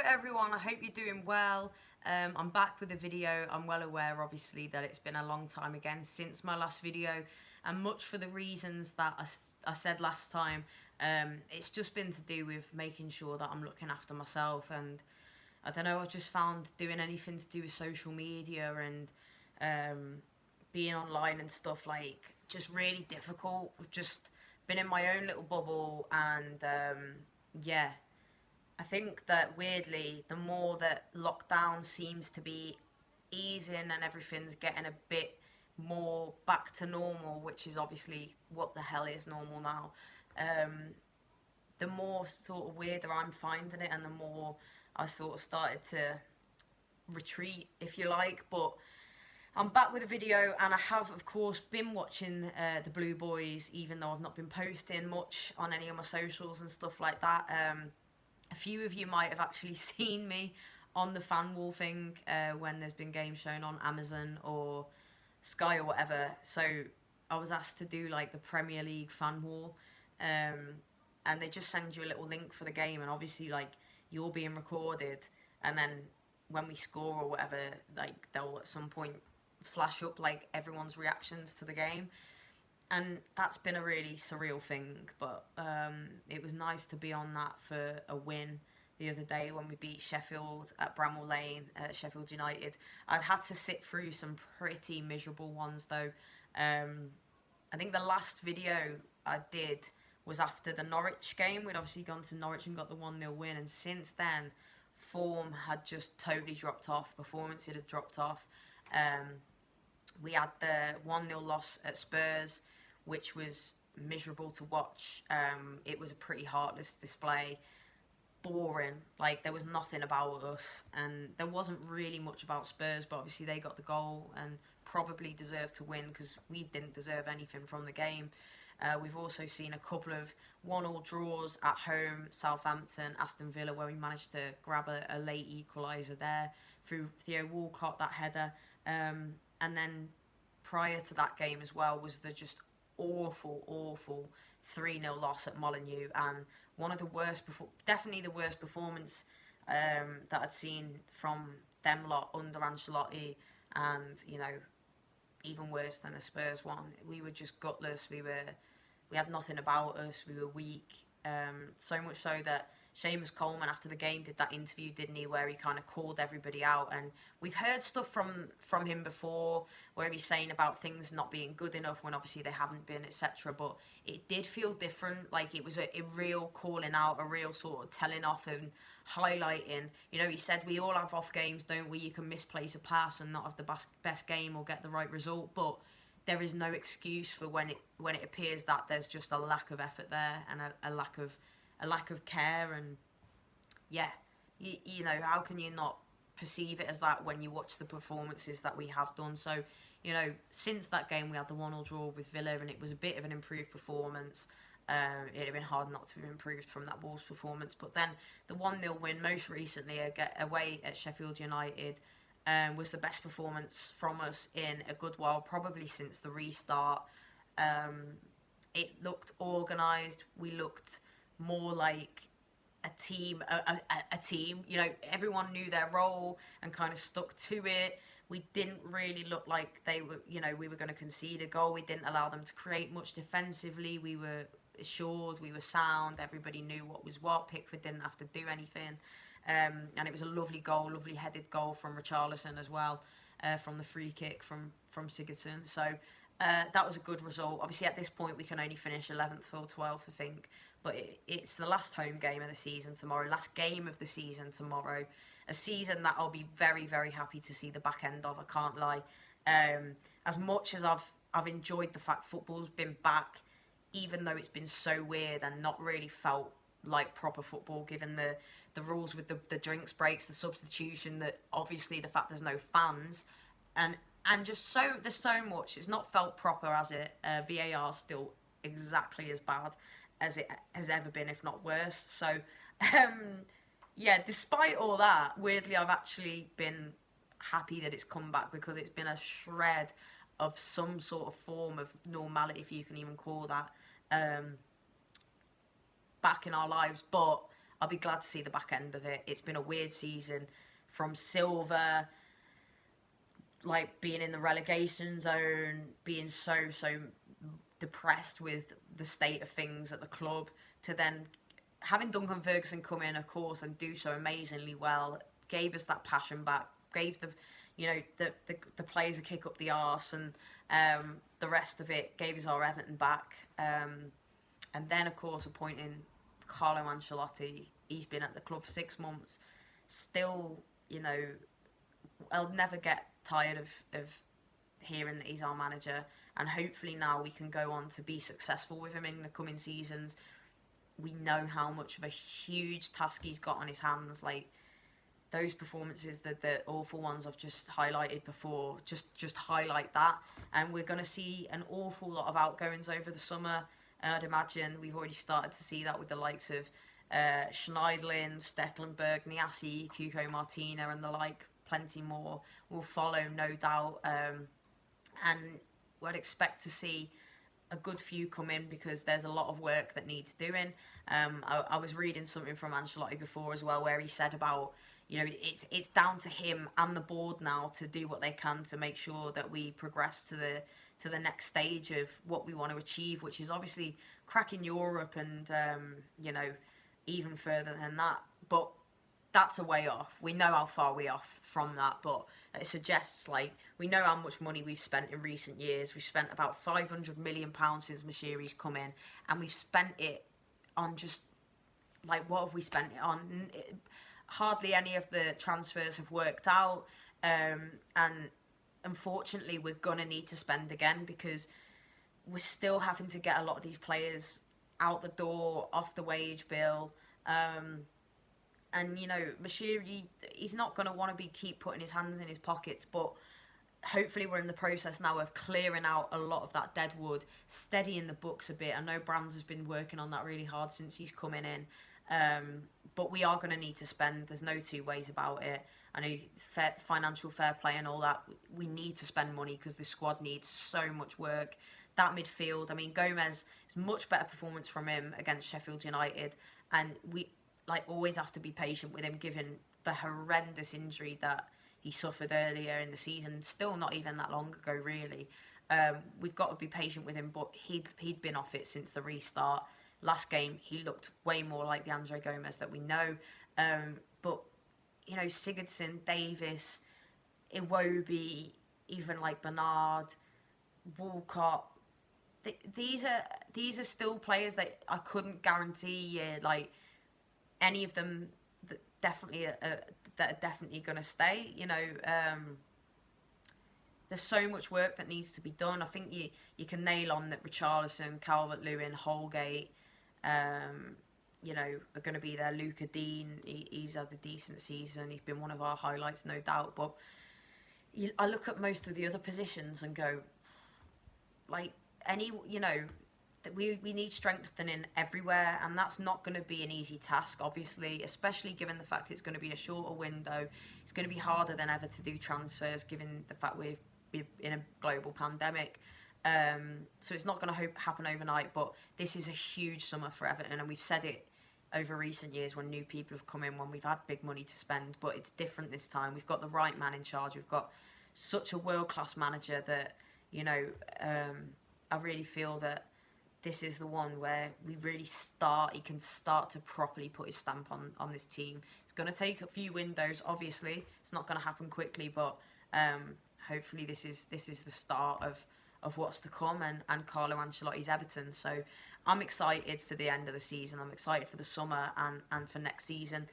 everyone, I hope you're doing well. I'm back with a video. I'm well aware obviously that it's been a long time again since my last video, and much for the reasons that I said last time. It's just been to do with making sure that I'm looking after myself, and I don't know, I just found doing anything to do with social media and being online and stuff like just really difficult. I've just been in my own little bubble, and yeah, I think that weirdly, the more that lockdown seems to be easing and everything's getting a bit more back to normal, which is obviously what the hell is normal now, the more sort of weirder I'm finding it, and the more I sort of started to retreat, if you like. But I'm back with a video, and I have, of course, been watching the Blue Boys, even though I've not been posting much on any of my socials and stuff like that. A few of you might have actually seen me on the fan wall thing when there's been games shown on Amazon or Sky or whatever. So I was asked to do like the Premier League fan wall, and they just send you a little link for the game, and obviously like you're being recorded, and then when we score or whatever, like they'll at some point flash up like everyone's reactions to the game. And that's been a really surreal thing, but it was nice to be on that for a win the other day when we beat Sheffield at Bramall Lane, Sheffield United. I've had to sit through some pretty miserable ones though. I think the last video I did was after the Norwich game. We'd obviously gone to Norwich and got the 1-0 win, and since then form had just totally dropped off, performance had dropped off. We had the 1-0 loss at Spurs, which was miserable to watch. It was a pretty heartless display, boring, like there was nothing about us, and there wasn't really much about Spurs, but obviously they got the goal and probably deserved to win because we didn't deserve anything from the game. We've also seen a couple of 1-1 draws at home, Southampton, Aston Villa, where we managed to grab a late equaliser there through Theo Walcott, that header. And then prior to that game as well was the just awful 3-0 loss at Molineux, and one of the worst, definitely the worst performance that I'd seen from them lot under Ancelotti, and you know, even worse than the Spurs one. We were just gutless. We had nothing about us. We were weak. So much so that Seamus Coleman after the game did that interview, didn't he, where he kind of called everybody out. And we've heard stuff from him before where he's saying about things not being good enough when obviously they haven't been, etc. But it did feel different. Like it was a real calling out, a real sort of telling off and highlighting. You know, he said we all have off games, don't we? You can misplace a pass and not have the best game or get the right result, but there is no excuse for when it appears that there's just a lack of effort there, and a lack of care. And yeah, you know, how can you not perceive it as that when you watch the performances that we have done? So, you know, since that game we had the 1-1 draw with Villa, and it was a bit of an improved performance. It'd have been hard not to have improved from that Wolves performance, but then the 1-0 win most recently away at Sheffield United was the best performance from us in a good while, probably since the restart. It looked organised. We looked more like a team, a team. You know, everyone knew their role and kind of stuck to it. We didn't really look like they were, you know, we were going to concede a goal. We didn't allow them to create much defensively. We were assured, we were sound. Everybody knew what was what. Pickford didn't have to do anything. And it was a lovely goal, lovely headed goal from Richarlison as well, from the free kick from Sigurdsson. So that was a good result. Obviously, at this point, we can only finish 11th or 12th, I think. But it's the last home game of the season tomorrow, last game of the season tomorrow. A season that I'll be very, very happy to see the back end of, I can't lie. As much as I've enjoyed the fact football's been back, even though it's been so weird and not really felt like proper football, given the rules with the drinks breaks, the substitution, that obviously the fact there's no fans, and just there's so much. It's not felt proper, as it. VAR is still exactly as bad as it has ever been, if not worse. So yeah, despite all that, weirdly I've actually been happy that it's come back, because it's been a shred of some sort of form of normality, if you can even call that, back in our lives. But I'll be glad to see the back end of it. It's been a weird season from Silva, like being in the relegation zone, being so depressed with the state of things at the club, to then having Duncan Ferguson come in, of course, and do so amazingly well, gave us that passion back, gave the the players a kick up the arse, and the rest of it gave us our Everton back. And then, of course, appointing Carlo Ancelotti. He's been at the club for 6 months. Still, I'll never get tired of hearing that he's our manager. And hopefully now we can go on to be successful with him in the coming seasons. We know how much of a huge task he's got on his hands. Like, those performances, the awful ones I've just highlighted before, just highlight that. And we're going to see an awful lot of outgoings over the summer. I'd imagine we've already started to see that with the likes of Schneidlin, Stecklenburg, Niassi, Cuco Martina, and the like. Plenty more will follow, no doubt. And we'd expect to see a good few come in, because there's a lot of work that needs doing. I was reading something from Ancelotti before as well, where he said about, it's down to him and the board now to do what they can to make sure that we progress to the next stage of what we want to achieve, which is obviously cracking Europe and even further than that. But that's a way off. We know how far we're off from that, but it suggests, like, we know how much money we've spent in recent years. We've spent about £500 million since Mashiri's come in, and we've spent it on just, like, what have we spent it on? Hardly any of the transfers have worked out, and unfortunately we're going to need to spend again, because we're still having to get a lot of these players out the door, off the wage bill. And, Mashiri, he's not going to want to keep putting his hands in his pockets, but hopefully we're in the process now of clearing out a lot of that dead wood, steadying the books a bit. I know Brands has been working on that really hard since he's coming in. But we are going to need to spend. There's no two ways about it. I know financial fair play and all that. We need to spend money because the squad needs so much work. That midfield, I mean, Gomez, is much better performance from him against Sheffield United. And we always have to be patient with him, given the horrendous injury that he suffered earlier in the season. Still not even that long ago, really. We've got to be patient with him, but he'd been off it since the restart. Last game, he looked way more like the Andre Gomez that we know. But, Sigurdsson, Davis, Iwobi, even like Bernard, Walcott, these are still players that I couldn't guarantee any of them that are definitely going to stay. There's so much work that needs to be done. I think you can nail on that Richarlison, Calvert-Lewin, Holgate, are going to be there. Luca Dean, he's had a decent season. He's been one of our highlights, no doubt. But I look at most of the other positions and go, that we need strengthening everywhere, and that's not going to be an easy task, obviously, especially given the fact it's going to be a shorter window. It's going to be harder than ever to do transfers, given the fact we're in a global pandemic. So it's not going to happen overnight, but this is a huge summer for Everton, and we've said it over recent years when new people have come in, when we've had big money to spend, but it's different this time. We've got the right man in charge. We've got such a world-class manager that, I really feel that this is the one where he can start to properly put his stamp on this team. It's going to take a few windows, obviously. It's not going to happen quickly, but hopefully this is the start of what's to come, and Carlo Ancelotti's Everton. So I'm excited for the end of the season. I'm excited for the summer and for next season.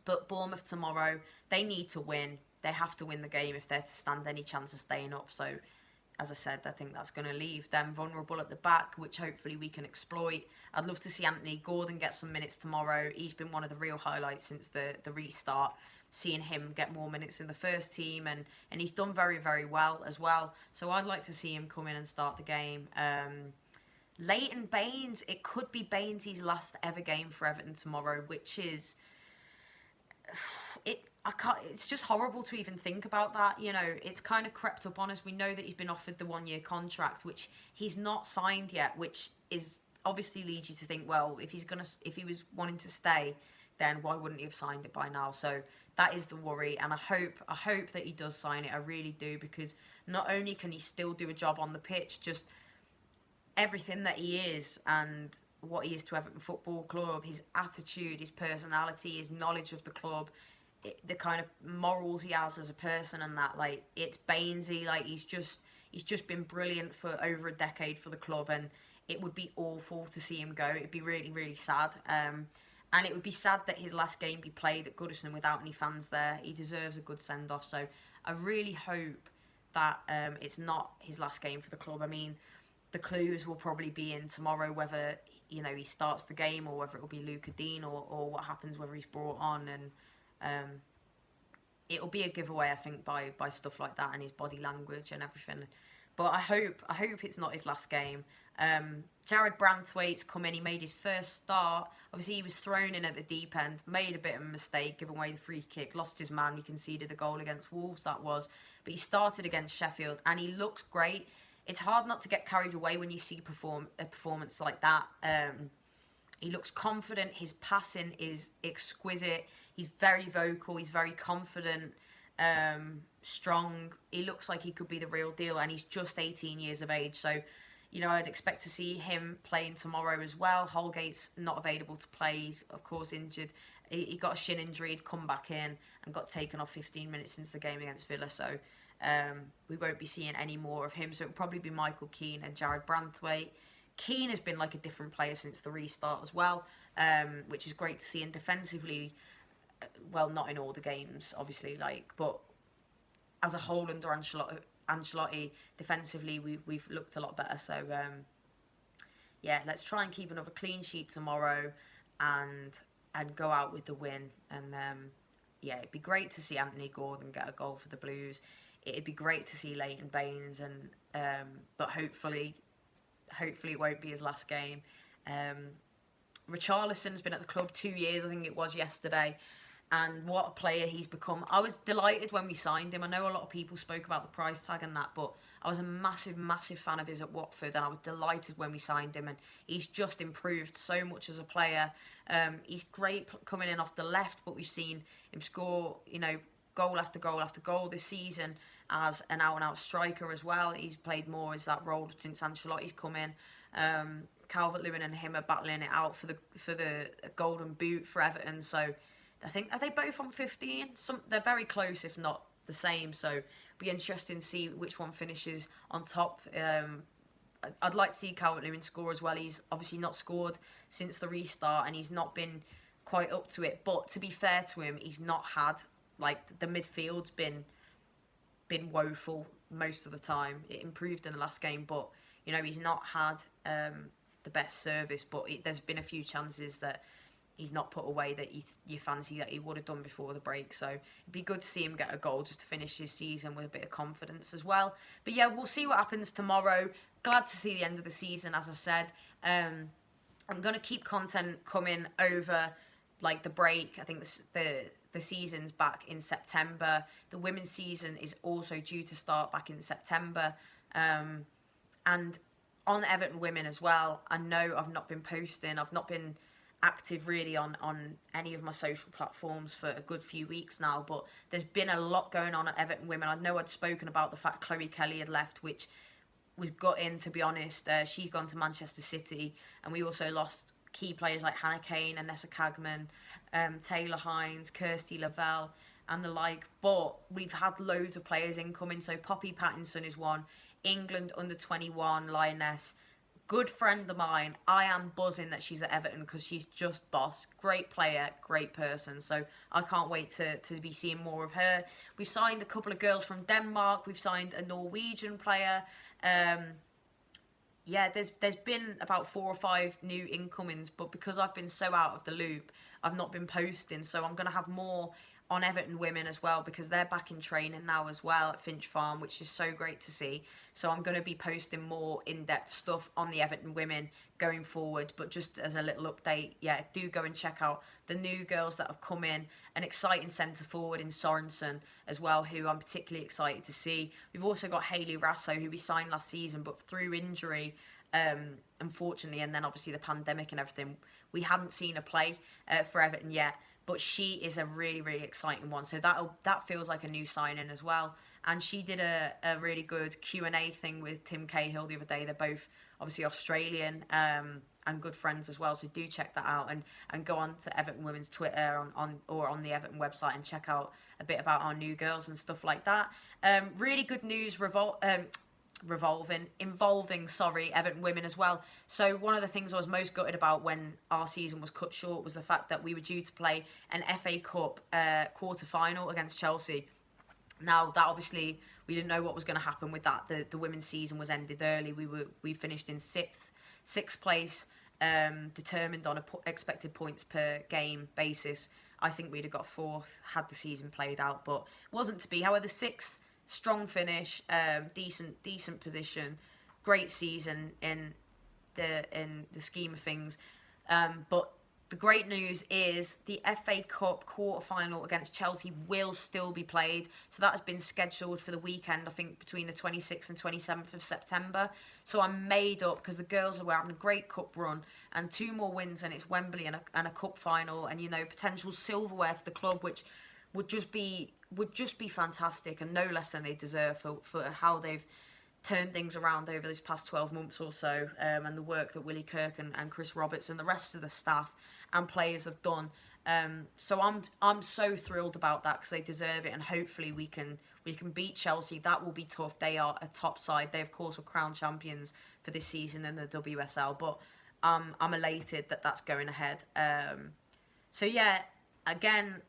But Bournemouth tomorrow, they need to win. They have to win the game if they're to stand any chance of staying up. So, as I said, I think that's going to leave them vulnerable at the back, which hopefully we can exploit. I'd love to see Anthony Gordon get some minutes tomorrow. He's been one of the real highlights since the restart. Seeing him get more minutes in the first team, and he's done very, very well as well. So I'd like to see him come in and start the game. Leighton Baines, it could be Baines's last ever game for Everton tomorrow, which is... It's just horrible to even think about that. It's kind of crept up on us. We know that he's been offered the 1-year contract, which he's not signed yet, which is obviously leads you to think, well, if he was wanting to stay, then why wouldn't he have signed it by now? So that is the worry, and I hope that he does sign it. I really do, because not only can he still do a job on the pitch, just everything that he is and what he is to Everton Football Club, his attitude, his personality, his knowledge of the club, the kind of morals he has as a person, and that, like, it's Bainesy. Like, he's just been brilliant for over a decade for the club, and it would be awful to see him go. It'd be really, really sad. And it would be sad that his last game be played at Goodison without any fans there. He deserves a good send-off. So I really hope that it's not his last game for the club. I mean, the clues will probably be in tomorrow, whether, you know, he starts the game, or whether it will be Luca Dean, or what happens, whether he's brought on. And it'll be a giveaway, I think, by stuff like that and his body language and everything. But I hope it's not his last game. Jared Branthwaite's come in. He made his first start. Obviously, he was thrown in at the deep end, made a bit of a mistake, giving away the free kick, lost his man. We conceded a goal against Wolves, that was. But he started against Sheffield, and he looks great. It's hard not to get carried away when you see a performance like that. He looks confident. His passing is exquisite. He's very vocal. He's very confident. Strong. He looks like he could be the real deal, and he's just 18 years of age. So, you know, I'd expect to see him playing tomorrow as well. Holgate's not available to play. He's, of course, injured. He got a shin injury. He'd come back in and got taken off 15 minutes since the game against Villa. So we won't be seeing any more of him. So it'll probably be Michael Keane and Jared Branthwaite. Keane has been like a different player since the restart as well, which is great to see. And defensively, well, not in all the games, obviously, but as a whole under Ancelotti, defensively, we've looked a lot better. So, yeah, let's try and keep another clean sheet tomorrow and go out with the win. And, yeah, it'd be great to see Anthony Gordon get a goal for the Blues. It'd be great to see Leighton Baines, but hopefully it won't be his last game. Richarlison's been at the club 2 years, I think it was yesterday. And what a player he's become. I was delighted when we signed him. I know a lot of people spoke about the price tag and that, but I was a massive, massive fan of his at Watford, and I was delighted when we signed him, and he's just improved so much as a player. He's great coming in off the left, but we've seen him score, you know, goal after goal after goal this season as an out-and-out striker as well. He's played more as that role since Ancelotti's come in. Calvert-Lewin and him are battling it out for the golden boot for Everton, so I think, are they both on 15? They're very close, if not the same. So it'll be interesting to see which one finishes on top. I'd like to see Calvert-Lewin score as well. He's obviously not scored since the restart, and he's not been quite up to it. But to be fair to him, he's not had, like, the midfield's been woeful most of the time. It improved in the last game, but, you know, he's not had the best service. But there's been a few chances that he's not put away that you fancy that he would have done before the break. So it'd be good to see him get a goal just to finish his season with a bit of confidence as well. But yeah, we'll see what happens tomorrow. Glad to see the end of the season, as I said. I'm going to keep content coming over, like, the break. I think the season's back in September. The women's season is also due to start back in September. And on Everton Women as well, I know I've not been posting. I've not been active really on any of my social platforms for a good few weeks now, but there's been a lot going on at Everton Women. I know I'd spoken about the fact Chloe Kelly had left, which was gutting, to be honest. She's gone to Manchester City, and we also lost key players like Hannah Kane, Anessa Cagman, Taylor Hines, Kirsty Lavelle and the like, but we've had loads of players incoming. So Poppy Pattinson is one, England under 21 lioness, good friend of mine. I am buzzing that she's at Everton because she's just boss. Great player, great person. So I can't wait to be seeing more of her. We've signed a couple of girls from Denmark. We've signed a Norwegian player. Yeah, there's been about 4 or 5 new incomings, but because I've been so out of the loop, I've not been posting. So I'm going to have more on Everton Women as well, because they're back in training now as well at Finch Farm, which is so great to see. So I'm going to be posting more in-depth stuff on the Everton Women going forward. But just as a little update, yeah, do go and check out the new girls that have come in. An exciting centre forward in Sorensen as well, who I'm particularly excited to see. We've also got Hayley Rasso, who we signed last season, but through injury unfortunately, and then obviously the pandemic and everything, we hadn't seen her play for Everton yet. But she is a really, really exciting one. So that feels like a new signing as well. And she did a really good Q&A thing with Tim Cahill the other day. They're both obviously Australian and good friends as well. So do check that out, and go on to Everton Women's Twitter or on the Everton website and check out a bit about our new girls and stuff like that. Really good news involving Everton women as well. So one of the things I was most gutted about when our season was cut short was the fact that we were due to play an FA Cup quarter-final against Chelsea. Now, that obviously, we didn't know what was going to happen with that. The women's season was ended early. We finished in sixth place, determined on a expected points per game basis. I think we'd have got fourth had the season played out, but it wasn't to be. However, sixth, strong finish, decent position, great season in the scheme of things. But the great news is the FA Cup quarter-final against Chelsea will still be played. So that has been scheduled for the weekend, I think, between the 26th and 27th of September. So I'm made up because the girls are having a great cup run and 2 more wins, and it's Wembley and a cup final, and, you know, potential silverware for the club, which would just be fantastic, and no less than they deserve for how they've turned things around over this past 12 months or so, and the work that Willie Kirk and Chris Roberts and the rest of the staff and players have done. So I'm so thrilled about that because they deserve it, and hopefully we can beat Chelsea. That will be tough. They are a top side. They of course were crowned champions for this season in the WSL, but I'm elated that that's going ahead. So yeah, again,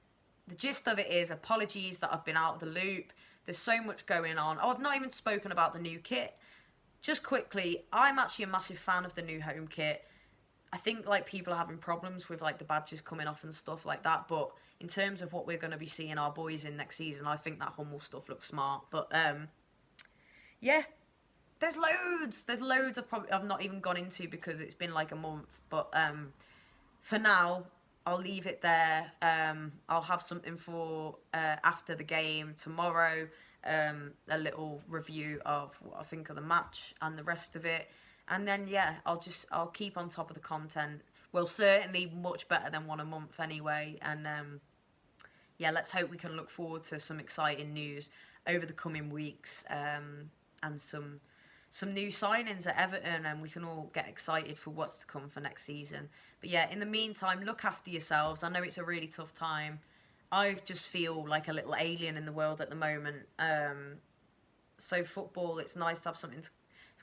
the gist of it is, apologies that I've been out of the loop. There's so much going on. Oh, I've not even spoken about the new kit. Just quickly, I'm actually a massive fan of the new home kit. I think like people are having problems with like the badges coming off and stuff like that. But in terms of what we're going to be seeing our boys in next season, I think that Hummel stuff looks smart. But yeah, there's loads. There's loads I've not even gone into because it's been like a month. But for now, I'll leave it there. I'll have something for after the game tomorrow. A little review of what I think of the match and the rest of it. And then, yeah, I'll keep on top of the content. Well, certainly much better than one a month anyway. And, yeah, let's hope we can look forward to some exciting news over the coming weeks, and some new signings at Everton, and we can all get excited for what's to come for next season. But, yeah, in the meantime, look after yourselves. I know it's a really tough time. I just feel like a little alien in the world at the moment. So football, it's nice to have something to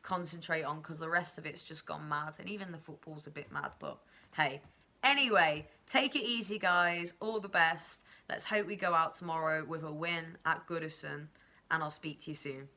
concentrate on because the rest of it's just gone mad, and even the football's a bit mad, but hey. Anyway, take it easy, guys. All the best. Let's hope we go out tomorrow with a win at Goodison, and I'll speak to you soon.